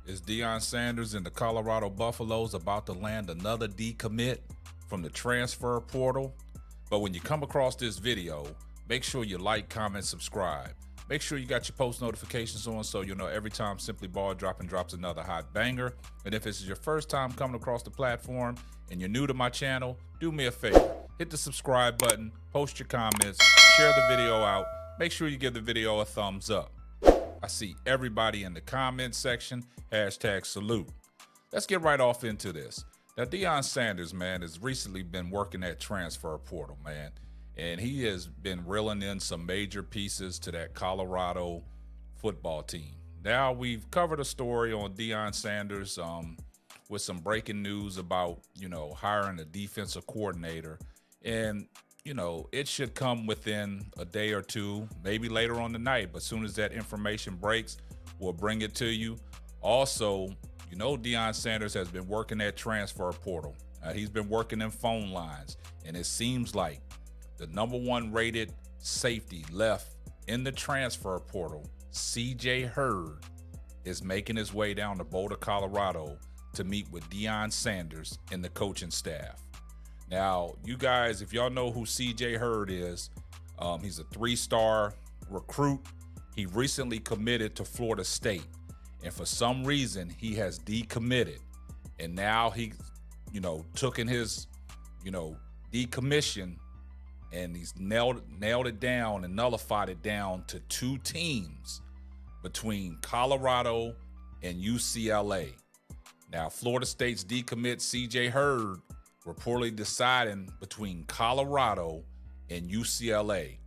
Is Deion Sanders and the Colorado Buffaloes about to land another decommit from the transfer portal? But when you come across this video, make sure you like, comment, subscribe. Make sure you got your post notifications on so you'll know every time Simply Ball drops another hot banger. And if this is your first time coming across the platform and you're new to my channel, do me a favor. Hit the subscribe button, post your comments, share the video out. Make sure you give the video a thumbs up. I see everybody in the comment section, #salute. Let's get right off into this. Now, Deion Sanders, man, has recently been working that transfer portal, man. And he has been reeling in some major pieces to that Colorado football team. Now, we've covered a story on Deion Sanders with some breaking news about, hiring a defensive coordinator. And, it should come within a day or two, maybe later on tonight. But as soon as that information breaks, we'll bring it to you. Also, Deion Sanders has been working that transfer portal. He's been working in phone lines. And it seems like the #1 rated safety left in the transfer portal, C.J. Hurd, is making his way down to Boulder, Colorado to meet with Deion Sanders and the coaching staff. Now, you guys, if y'all know who C.J. Hurd is, he's a 3-star recruit. He recently committed to Florida State, and for some reason, he has decommitted. And now he, took in his, decommission, and he's nailed it down and nullified it down to 2 teams between Colorado and UCLA. Now, Florida State's decommit C.J. Hurd reportedly deciding between Colorado and UCLA.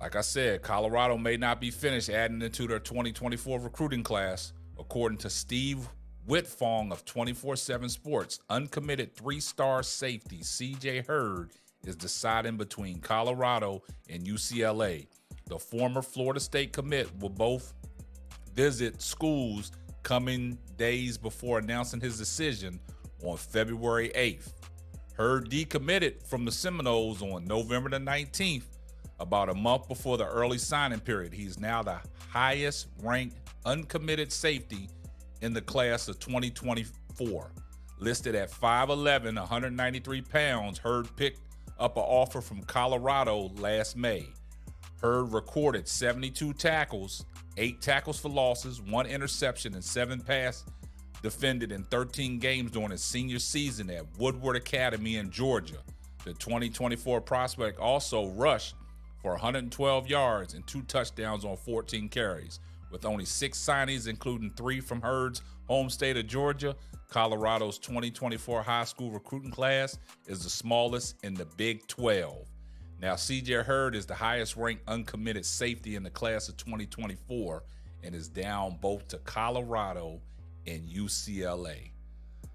Like I said, Colorado may not be finished adding into their 2024 recruiting class. According to Steve Whitfong of 24/7 Sports, uncommitted 3-star safety C.J. Hurd is deciding between Colorado and UCLA. The former Florida State commit will both visit schools coming days before announcing his decision on February 8th. Hurd decommitted from the Seminoles on November the 19th, about a month before the early signing period. He's now the highest ranked uncommitted safety in the class of 2024. Listed at 5'11", 193 pounds, Hurd picked up an offer from Colorado last May. Hurd recorded 72 tackles, 8 tackles for losses, 1 interception, and 7 pass defended in 13 games during his senior season at Woodward Academy in Georgia. The 2024 prospect also rushed for 112 yards and 2 touchdowns on 14 carries. With only 6 signings, including 3 from Hurd's home state of Georgia, Colorado's 2024 high school recruiting class is the smallest in the Big 12. Now, C.J. Hurd is the highest-ranked uncommitted safety in the class of 2024 and is down both to Colorado and UCLA.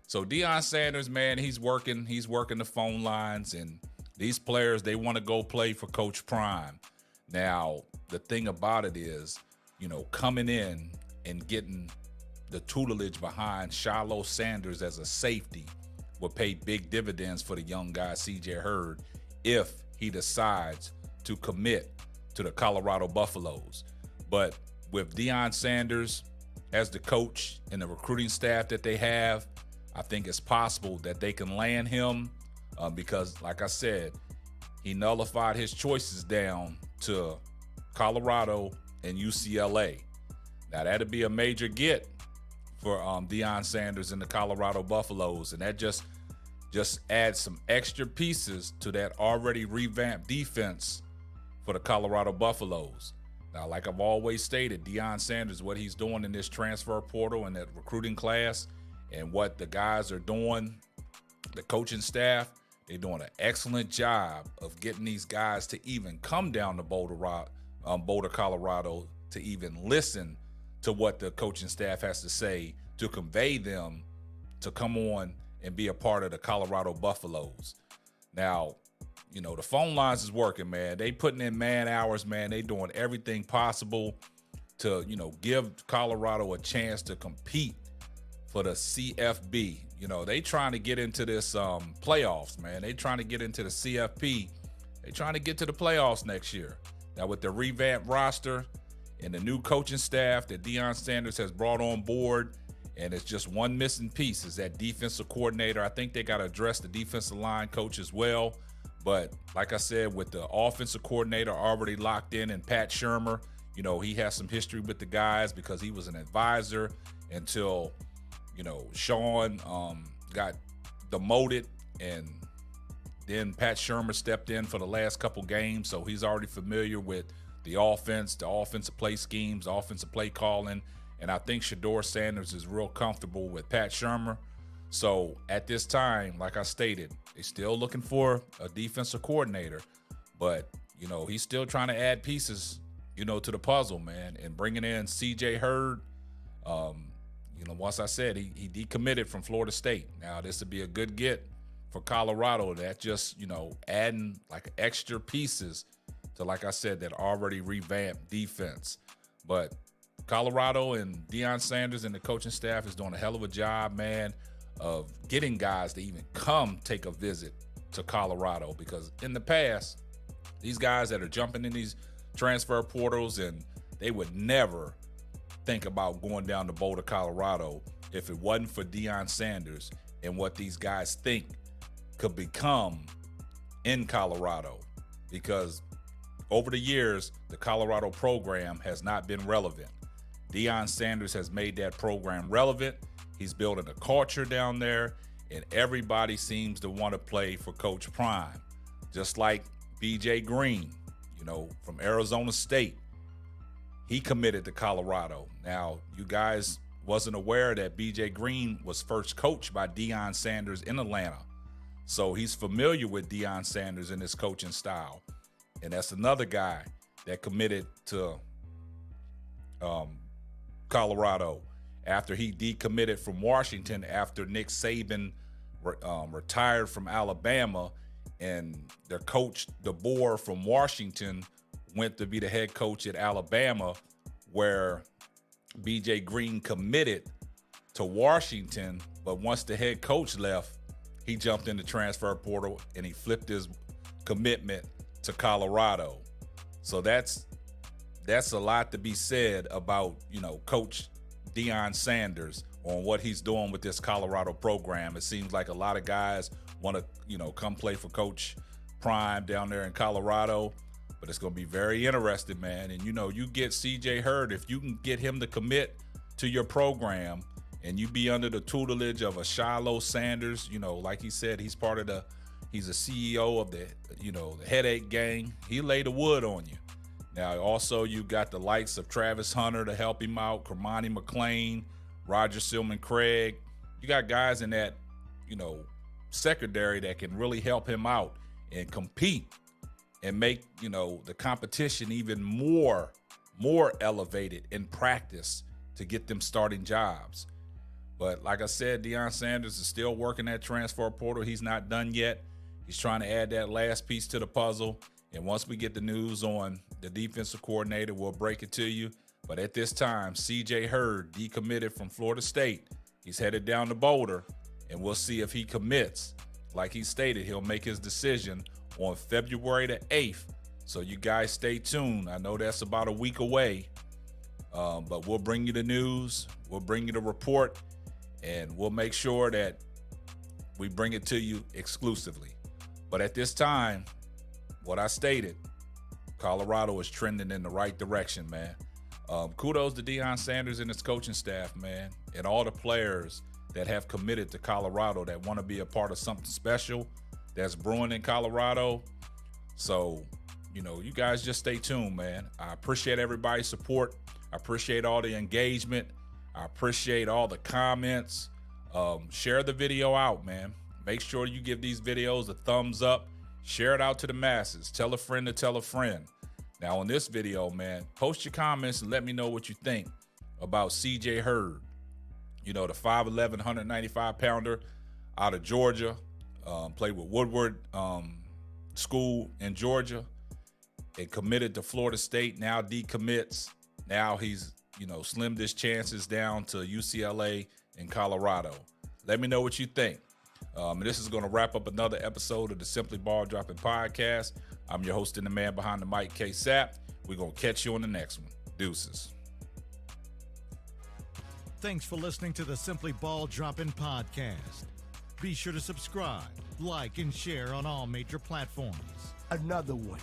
So Deion Sanders, man, he's working the phone lines, and these players, they want to go play for Coach Prime. Now, the thing about it is, coming in and getting the tutelage behind Shiloh Sanders as a safety will pay big dividends for the young guy, C.J. Hurd, if he decides to commit to the Colorado Buffaloes. But with Deion Sanders as the coach and the recruiting staff that they have, I think it's possible that they can land him because, like I said, he nullified his choices down to Colorado and UCLA. Now, that'd be a major get for Deion Sanders and the Colorado Buffaloes, and that just adds some extra pieces to that already revamped defense for the Colorado Buffaloes. Now, like I've always stated, Deion Sanders, what he's doing in this transfer portal and that recruiting class and what the guys are doing, the coaching staff, they're doing an excellent job of getting these guys to even come down to Boulder, Colorado, to even listen to what the coaching staff has to say to convey them to come on and be a part of the Colorado Buffaloes. Now, the phone lines is working, man. They putting in man hours, man. They doing everything possible to, give Colorado a chance to compete for the CFB. They trying to get into this playoffs, man. They trying to get into the CFP. They trying to get to the playoffs next year. Now, with the revamped roster and the new coaching staff that Deion Sanders has brought on board And it's just one missing piece is that defensive coordinator. I think they got to address the defensive line coach as well. But like I said, with the offensive coordinator already locked in and Pat Shurmur, you know, he has some history with the guys because he was an advisor until, you know, Sean got demoted, and then Pat Shurmur stepped in for the last couple games. So he's already familiar with the offense, the offensive play schemes, the offensive play calling. And I think Deion Sanders is real comfortable with Pat Shurmur. So at this time, like I stated, they're still looking for a defensive coordinator. But, you know, he's still trying to add pieces, you know, to the puzzle, man. And bringing in C.J. Hurd, you know, once I said he decommitted from Florida State. Now, this would be a good get for Colorado. That just, you know, adding like extra pieces to, like I said, that already revamped defense. But Colorado and Deion Sanders and the coaching staff is doing a hell of a job, man, of getting guys to even come take a visit to Colorado. Because in the past, these guys that are jumping in these transfer portals, and they would never think about going down to Boulder, Colorado if it wasn't for Deion Sanders and what these guys think could become in Colorado. Because over the years, the Colorado program has not been relevant. Deion Sanders has made that program relevant. He's building a culture down there, and everybody seems to want to play for Coach Prime. Just like B.J. Green, you know, from Arizona State. He committed to Colorado. Now, you guys wasn't aware that B.J. Green was first coached by Deion Sanders in Atlanta. So he's familiar with Deion Sanders and his coaching style. And that's another guy that committed to Colorado after he decommitted from Washington after Nick Saban retired from Alabama, and their coach DeBoer from Washington went to be the head coach at Alabama, where B.J. Green committed to Washington. But once the head coach left, he jumped in the transfer portal and he flipped his commitment to Colorado. So that's a lot to be said about, you know, Coach Deion Sanders on what he's doing with this Colorado program. It seems like a lot of guys want to, you know, come play for Coach Prime down there in Colorado. But it's going to be very interesting, man. And, you know, you get C.J. Hurd, if you can get him to commit to your program and you be under the tutelage of a Shiloh Sanders, you know, like he said, he's a CEO of the, you know, the Headache Gang. He laid the wood on you. Now, also, you got the likes of Travis Hunter to help him out, Kermani McLean, Roger Silman Craig. You got guys in that, you know, secondary that can really help him out and compete and make, you know, the competition even more elevated in practice to get them starting jobs. But like I said, Deion Sanders is still working that transfer portal. He's not done yet. He's trying to add that last piece to the puzzle. And once we get the news on the defensive coordinator, we'll break it to you. But at this time, C.J. Hurd decommitted from Florida State. He's headed down to Boulder, and we'll see if he commits. Like he stated, he'll make his decision on February the 8th. So you guys stay tuned. I know that's about a week away, but we'll bring you the news. We'll bring you the report, and we'll make sure that we bring it to you exclusively. But at this time, what I stated, Colorado is trending in the right direction, man. Kudos to Deion Sanders and his coaching staff, man, and all the players that have committed to Colorado that want to be a part of something special that's brewing in Colorado. So, you know, you guys just stay tuned, man. I appreciate everybody's support. I appreciate all the engagement. I appreciate all the comments. Share the video out, man. Make sure you give these videos a thumbs up. Share it out to the masses. Tell a friend to tell a friend. Now, on this video, man, post your comments and let me know what you think about C.J. Hurd. You know, the 5'11", 195-pounder out of Georgia. Played with Woodward School in Georgia. And committed to Florida State. Now decommits. Now he's, you know, slimmed his chances down to UCLA and Colorado. Let me know what you think. And this is going to wrap up another episode of the Simply Ball Dropping Podcast. I'm your host and the man behind the mic, K. Sapp. We're going to catch you on the next one. Deuces. Thanks for listening to the Simply Ball Droppin' podcast. Be sure to subscribe, like, and share on all major platforms. Another one.